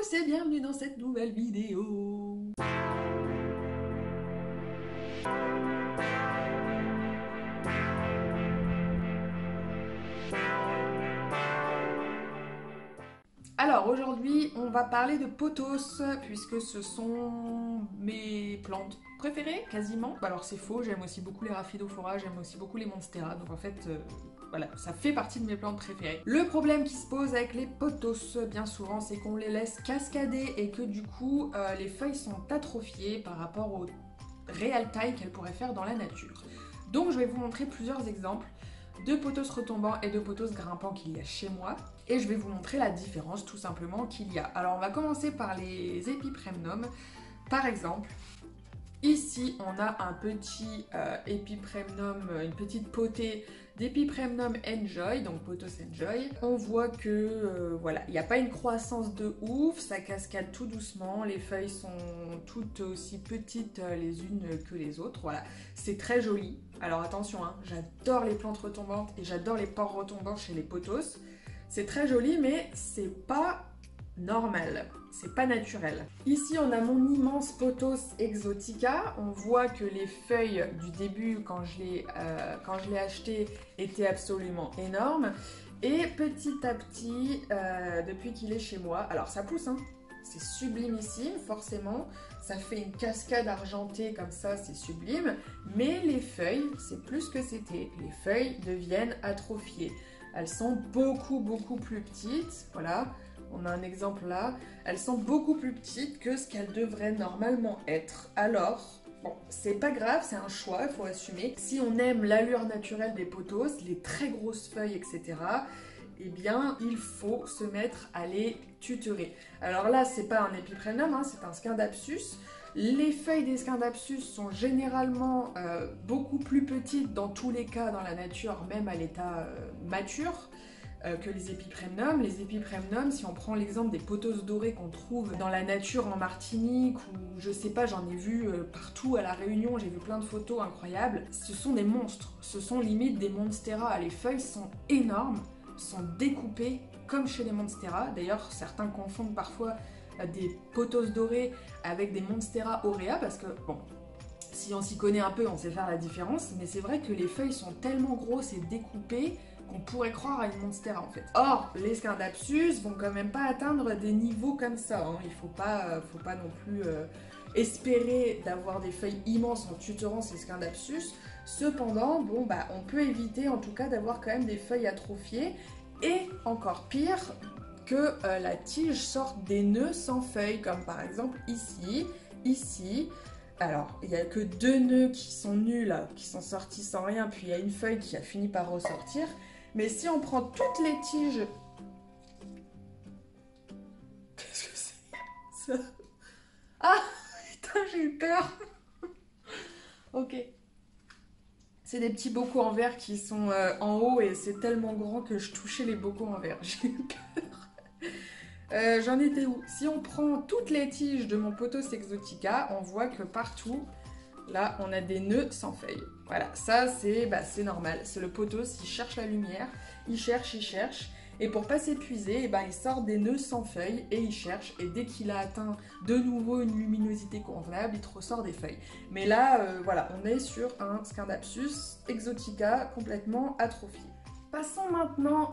tous et bienvenue dans cette nouvelle vidéo. Alors aujourd'hui on va parler de pothos puisque ce sont mes plantes préférées quasiment. Alors c'est faux, j'aime aussi beaucoup les Rhaphidophora, j'aime aussi beaucoup les Monstera, donc en fait voilà, ça fait partie de mes plantes préférées. Le problème qui se pose avec les pothos bien souvent c'est qu'on les laisse cascader et que du coup les feuilles sont atrophiées par rapport au réelle taille qu'elles pourraient faire dans la nature. Donc je vais vous montrer plusieurs exemples de pothos retombants et de pothos grimpants qu'il y a chez moi et je vais vous montrer la différence tout simplement qu'il y a. Alors on va commencer par les Epipremnum. Par exemple, ici on a un petit Epipremnum, une petite potée d'Epipremnum Enjoy, donc pothos Enjoy. On voit que voilà, il n'y a pas une croissance de ouf, ça cascade tout doucement, les feuilles sont toutes aussi petites les unes que les autres, voilà, c'est très joli. Alors attention, hein, j'adore les plantes retombantes et j'adore les pores retombants chez les pothos. C'est très joli mais c'est pas normal, c'est pas naturel. Ici on a mon immense pothos exotica, on voit que les feuilles du début quand je l'ai acheté étaient absolument énormes et petit à petit depuis qu'il est chez moi, alors ça pousse hein, c'est sublimissime forcément, ça fait une cascade argentée comme ça, c'est sublime, mais les feuilles c'est plus que c'était, les feuilles deviennent atrophiées, elles sont beaucoup plus petites, voilà. On a un exemple là, elles sont beaucoup plus petites que ce qu'elles devraient normalement être. Alors, bon, c'est pas grave, c'est un choix, il faut assumer. Si on aime l'allure naturelle des pothos, les très grosses feuilles, etc., eh bien, il faut se mettre à les tutorer. Alors là, c'est pas un Epipremnum, hein, c'est un Scindapsus. Les feuilles des Scindapsus sont généralement beaucoup plus petites dans tous les cas dans la nature, même à l'état mature. Que les Epipremnum. Les Epipremnum, si on prend l'exemple des pothos dorés qu'on trouve dans la nature en Martinique ou je sais pas, j'en ai vu partout à La Réunion, j'ai vu plein de photos incroyables, ce sont des monstres, ce sont limite des Monstera, les feuilles sont énormes, sont découpées comme chez les Monstera, d'ailleurs certains confondent parfois des pothos dorés avec des Monstera aurea parce que bon, si on s'y connaît un peu, on sait faire la différence, mais c'est vrai que les feuilles sont tellement grosses et découpées qu'on pourrait croire à une Monstera en fait. Or, les Scindapsus vont quand même pas atteindre des niveaux comme ça, hein. Il faut pas non plus espérer d'avoir des feuilles immenses en tutorant ces Scindapsus. Cependant, bon bah on peut éviter en tout cas d'avoir quand même des feuilles atrophiées et encore pire que la tige sorte des nœuds sans feuilles, comme par exemple ici. Alors, il n'y a que 2 nœuds qui sont nuls, qui sont sortis sans rien, puis il y a une feuille qui a fini par ressortir. Mais si on prend toutes les tiges... Qu'est-ce que c'est ça? Ah, putain, j'ai eu peur. Ok. C'est des petits bocaux en verre qui sont en haut et c'est tellement grand que je touchais les bocaux en verre. J'ai eu peur. J'en étais où? Si on prend toutes les tiges de mon pothos exotica, on voit que partout, là, on a des nœuds sans feuilles. Voilà, ça, c'est normal. C'est le pothos, il cherche la lumière, il cherche. Et pour pas s'épuiser, il sort des nœuds sans feuilles et il cherche. Et dès qu'il a atteint de nouveau une luminosité convenable, il te ressort des feuilles. Mais là, voilà, on est sur un Scindapsus exotica complètement atrophié. Passons maintenant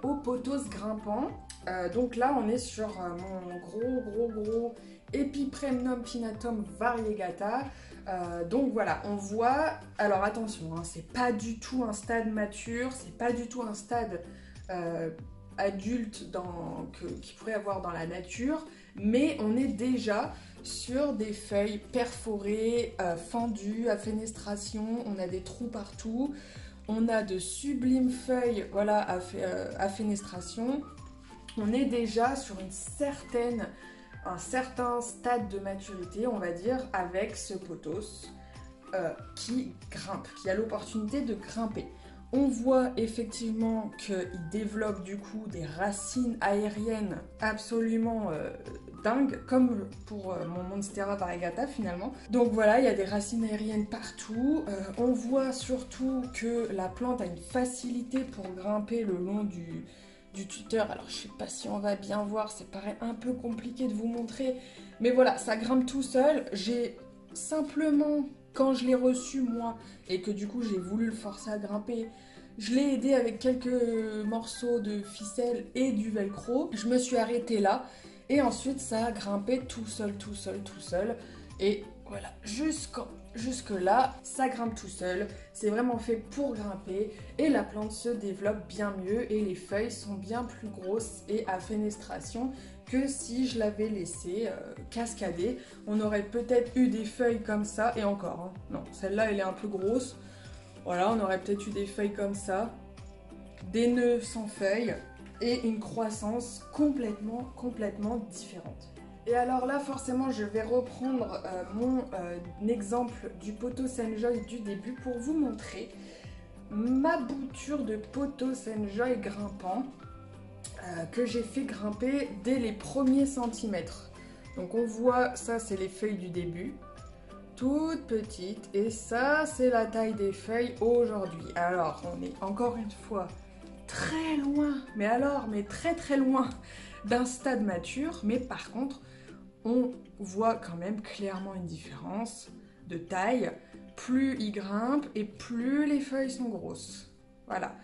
aux pothos grimpants. Donc là, on est sur mon gros Epipremnum pinnatum variegata. Donc voilà, on voit, alors attention, hein, c'est pas du tout un stade mature, c'est pas du tout un stade adulte qu'il pourrait avoir dans la nature, mais on est déjà sur des feuilles perforées, fendues, à fenestration, on a des trous partout, on a de sublimes feuilles, voilà, à fenestration, on est déjà sur un certain stade de maturité, on va dire, avec ce pothos qui grimpe, qui a l'opportunité de grimper. On voit effectivement qu'il développe du coup des racines aériennes absolument dingues, comme pour mon Monstera variegata finalement. Donc voilà, il y a des racines aériennes partout. On voit surtout que la plante a une facilité pour grimper le long du du tuteur. Alors je sais pas si on va bien voir, c'est paraît un peu compliqué de vous montrer. Mais voilà, ça grimpe tout seul. J'ai simplement, quand je l'ai reçu moi, et que du coup j'ai voulu le forcer à grimper, je l'ai aidé avec quelques morceaux de ficelle et du velcro. Je me suis arrêtée là. Et ensuite ça a grimpé tout seul, tout seul, tout seul. Et voilà, jusque là, ça grimpe tout seul. C'est vraiment fait pour grimper. Et la plante se développe bien mieux. Et les feuilles sont bien plus grosses et à fenestration que si je l'avais laissé cascader. On aurait peut-être eu des feuilles comme ça. Et encore, hein. Non, celle-là, elle est un peu grosse. Voilà, on aurait peut-être eu des feuilles comme ça. Des nœuds sans feuilles. Et une croissance complètement différente. Et alors là, forcément, je vais reprendre mon exemple du pothos Enjoy du début pour vous montrer ma bouture de pothos Enjoy grimpant que j'ai fait grimper dès les premiers centimètres. Donc on voit, ça c'est les feuilles du début, toutes petites, et ça c'est la taille des feuilles aujourd'hui. Alors on est encore une fois très loin, mais très loin d'un stade mature, mais par contre on voit quand même clairement une différence de taille. Plus il grimpe et plus les feuilles sont grosses. Voilà.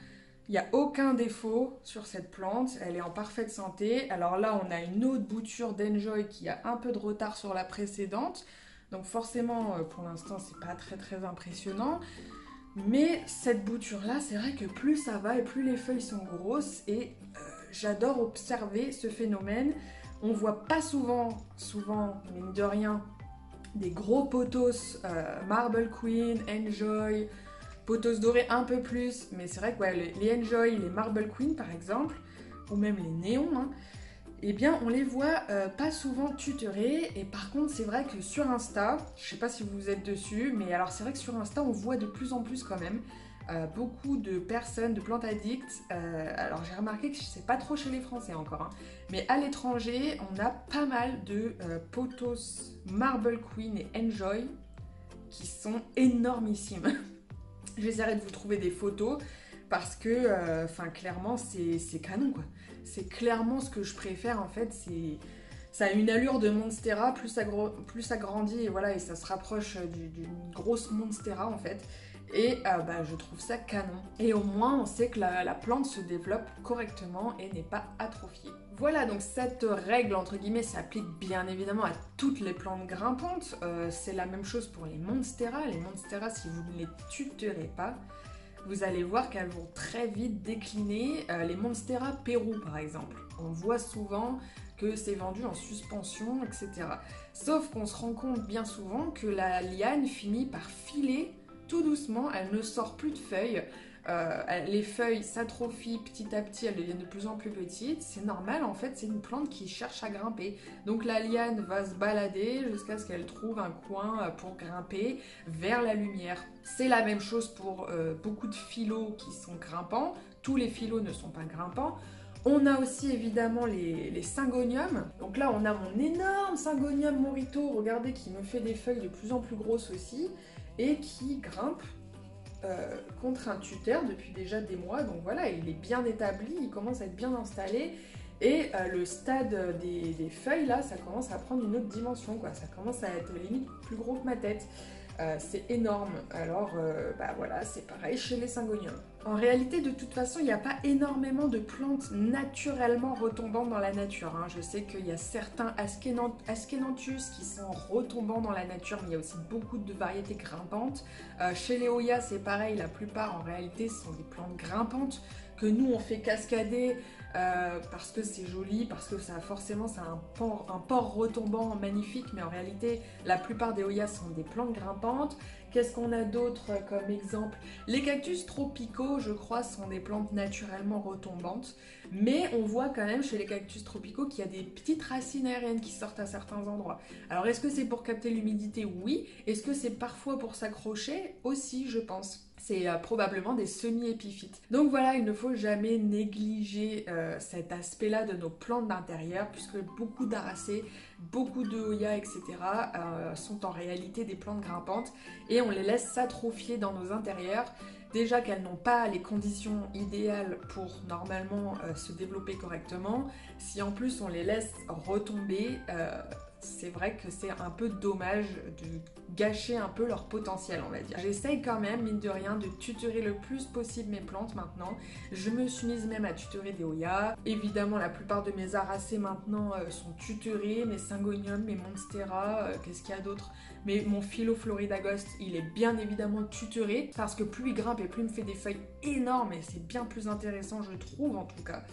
Il n'y a aucun défaut sur cette plante, elle est en parfaite santé. Alors là, on a une autre bouture d'Enjoy qui a un peu de retard sur la précédente. Donc forcément, pour l'instant, c'est pas très impressionnant. Mais cette bouture-là, c'est vrai que plus ça va et plus les feuilles sont grosses. Et j'adore observer ce phénomène. On voit pas souvent, mine de rien, des gros pothos Marble Queen, Enjoy, pothos dorés un peu plus, mais c'est vrai que ouais, les Enjoy, les Marble Queen par exemple, ou même les néons, hein, eh bien on les voit pas souvent tutorés. Et par contre c'est vrai que sur Insta, je sais pas si vous êtes dessus, mais alors c'est vrai que sur Insta on voit de plus en plus quand même beaucoup de personnes, de plantes addicts. Alors j'ai remarqué que c'est pas trop chez les Français encore, hein, mais à l'étranger on a pas mal de pothos Marble Queen et Enjoy qui sont énormissimes. J'essaierai de vous trouver des photos parce que, clairement, c'est canon, quoi. C'est clairement ce que je préfère, en fait. Ça a une allure de Monstera, plus ça grandit, et voilà, et ça se rapproche d'une grosse Monstera, en fait. Et je trouve ça canon. Et au moins, on sait que la plante se développe correctement et n'est pas atrophiée. Voilà, donc cette règle, entre guillemets, s'applique bien évidemment à toutes les plantes grimpantes. C'est la même chose pour les Monstera. Les Monstera, si vous ne les tutorez pas, vous allez voir qu'elles vont très vite décliner. Les Monstera Pérou, par exemple. On voit souvent que c'est vendu en suspension, etc. Sauf qu'on se rend compte bien souvent que la liane finit par filer tout doucement, elle ne sort plus de feuilles. Les feuilles s'atrophient petit à petit, elles deviennent de plus en plus petites. C'est normal, en fait, c'est une plante qui cherche à grimper. Donc la liane va se balader jusqu'à ce qu'elle trouve un coin pour grimper vers la lumière. C'est la même chose pour beaucoup de phyllos qui sont grimpants. Tous les phyllos ne sont pas grimpants. On a aussi évidemment les syngoniums. Donc là, on a mon énorme syngonium morito, regardez, qui me fait des feuilles de plus en plus grosses aussi, et qui grimpe contre un tuteur depuis déjà des mois. Donc voilà, il est bien établi, il commence à être bien installé. Et le stade des feuilles, là, ça commence à prendre une autre dimension, quoi. Ça commence à être limite plus gros que ma tête. C'est énorme. Alors, voilà, c'est pareil chez les syngoniums. En réalité, de toute façon, il n'y a pas énormément de plantes naturellement retombantes dans la nature, hein. Je sais qu'il y a certains Askenanthus qui sont retombants dans la nature, mais il y a aussi beaucoup de variétés grimpantes. Chez les Hoya, c'est pareil, la plupart en réalité sont des plantes grimpantes que nous on fait cascader parce que c'est joli, parce que ça a un port retombant magnifique, mais en réalité la plupart des Hoya sont des plantes grimpantes. Qu'est-ce qu'on a d'autre comme exemple? Les cactus tropicaux, je crois, sont des plantes naturellement retombantes, mais on voit quand même chez les cactus tropicaux qu'il y a des petites racines aériennes qui sortent à certains endroits. Alors est-ce que c'est pour capter l'humidité? Oui. Est-ce que c'est parfois pour s'accrocher? Aussi, je pense. C'est probablement des semi-épiphytes. Donc voilà, il ne faut jamais négliger cet aspect-là de nos plantes d'intérieur, puisque beaucoup d'aracées, beaucoup de Hoya, etc. Sont en réalité des plantes grimpantes, et on les laisse s'atrophier dans nos intérieurs. Déjà qu'elles n'ont pas les conditions idéales pour normalement se développer correctement, si en plus on les laisse retomber, c'est vrai que c'est un peu dommage de gâcher un peu leur potentiel, on va dire. J'essaye quand même, mine de rien, de tutorer le plus possible mes plantes maintenant. Je me suis mise même à tutorer des Hoya. Évidemment, la plupart de mes Aracées maintenant sont tutorées, mes Syngonium, mes Monstera, qu'est-ce qu'il y a d'autre? Mais mon Phyllo-Florida Ghost, il est bien évidemment tutoré parce que plus il grimpe et plus il me fait des feuilles énormes et c'est bien plus intéressant, je trouve en tout cas.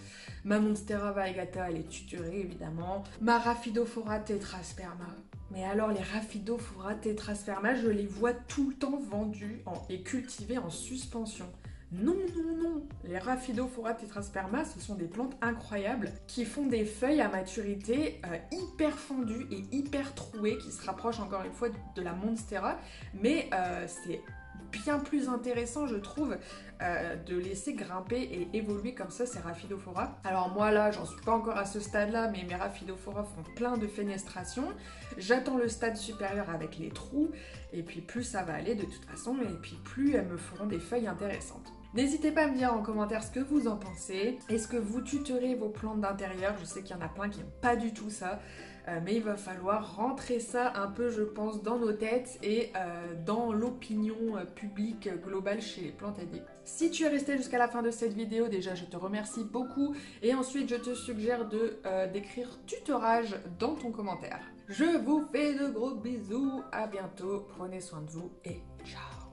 Ma Monstera Variegata, elle est tutorée évidemment. Ma Rhaphidophora Tetrasperma. Mais alors les Rhaphidophora Tetrasperma, je les vois tout le temps vendus et cultivés en suspension. Non, non, non. Les Rhaphidophora Tetrasperma, ce sont des plantes incroyables qui font des feuilles à maturité hyper fendues et hyper trouées, qui se rapprochent encore une fois de la Monstera, mais c'est bien plus intéressant, je trouve, de laisser grimper et évoluer comme ça ces Rhaphidophora. Alors moi là, j'en suis pas encore à ce stade-là, mais mes Rhaphidophora font plein de fenestration. J'attends le stade supérieur avec les trous, et puis plus ça va aller de toute façon, et puis plus elles me feront des feuilles intéressantes. N'hésitez pas à me dire en commentaire ce que vous en pensez. Est-ce que vous tutorez vos plantes d'intérieur? Je sais qu'il y en a plein qui n'aiment pas du tout ça. Mais il va falloir rentrer ça un peu, je pense, dans nos têtes et dans l'opinion publique globale chez les plantes aidées. Si tu es resté jusqu'à la fin de cette vidéo, déjà je te remercie beaucoup et ensuite je te suggère d'écrire tutorage dans ton commentaire. Je vous fais de gros bisous, à bientôt, prenez soin de vous et ciao!